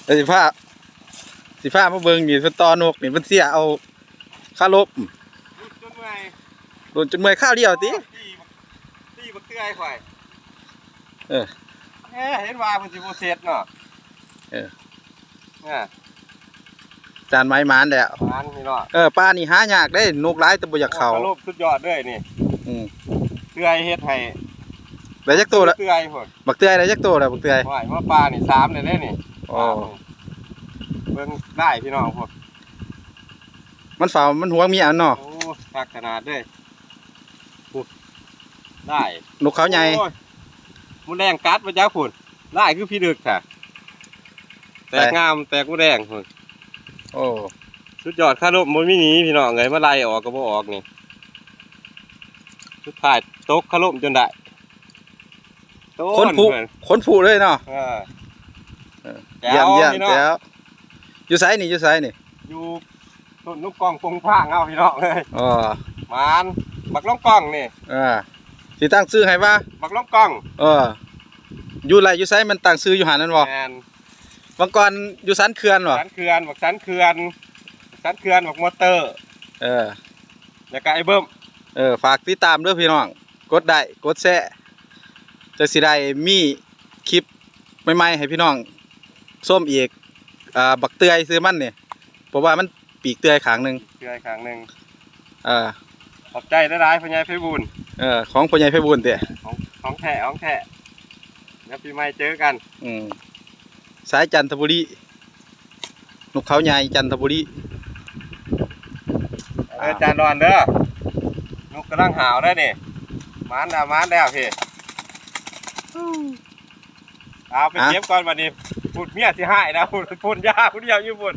แต่สิผ้ามาเบิ่งนี่เป็นตอนกนี่มันเสียเอาค่าลบจนเมื่อย โดนจนเมื่อยข้าวเดียวติตีบักเตื้อยข่อยเห็นว่าเพิ่นสิบ่เสร็จเนาะจานไม้มานแล้วมานนี่เนาะปลานี่หายากได้นกหลายแต่บ่อยากเข้าลบสุดยอดเลยนี่เตื้อยเฮ็ดให้ได้จักตัวละเตื้อยพุ่นบักเตื้อยได้จักตัวละบักเตื้อยโอ้ยมาปลานี่3เลยเด้นี่เบิ่งได้พี่น้องพุ่นมันฝ่ามันหัวมีอันเนาะโอ้คักขนาดเด้ได้นกเขาใหญ่มูแดงกัดมาจ้าพุ่นได้คือพี่ดึกค่ะแตกงามแตกมูแดงพุ่นโอ้สุดยอดข้าลบมันไม่หนีพี่น้องไงมาไล่ออกก็บ่ออกนี่สุดท้ายตกข้าลบจนได้คนผูเลยเนาะเยี่ยมแจ๋วอยู่ไสนี่อยู่ต้นลูกกล้องปงพางเอาพี่น้องเลยมานบักล้องกล้องนี่สิตั้งชื่อให้ว่าบักล้องกล้องอยู่ไรอยู่ไสมันตั้งชื่ออยู่หันนั่นบ่บางก่อนอยู่สันเขื่อนบ่สันเขื่อนบักมอเตอร์แล้วก็ไอ้เบิ้มฝากติดตามด้วยพี่น้องกดได้กดแชร์จะสิได้มีคลิปใหม่ๆให้พี่น้องส้มอีกบักเตยซื้อมันเนี่ยเพราะว่ามันปีกเตยขางหนึ่งขอบใจได้พ่อใหญ่ไพบูลย์ของพ่อใหญ่ไพบูลย์เด้ของแท้แล้วปีใหม่เจอกันสายจันทบุรีนกเขาใหญ่จันทบุรีจานรอนเด้อนกกำลังหาวได้เนี่ยมานแล้วพี่เอาไปเก็บก่อนวันนี้พูดเมียสิหายนะพูดยาพูดเดียวอยู่พูด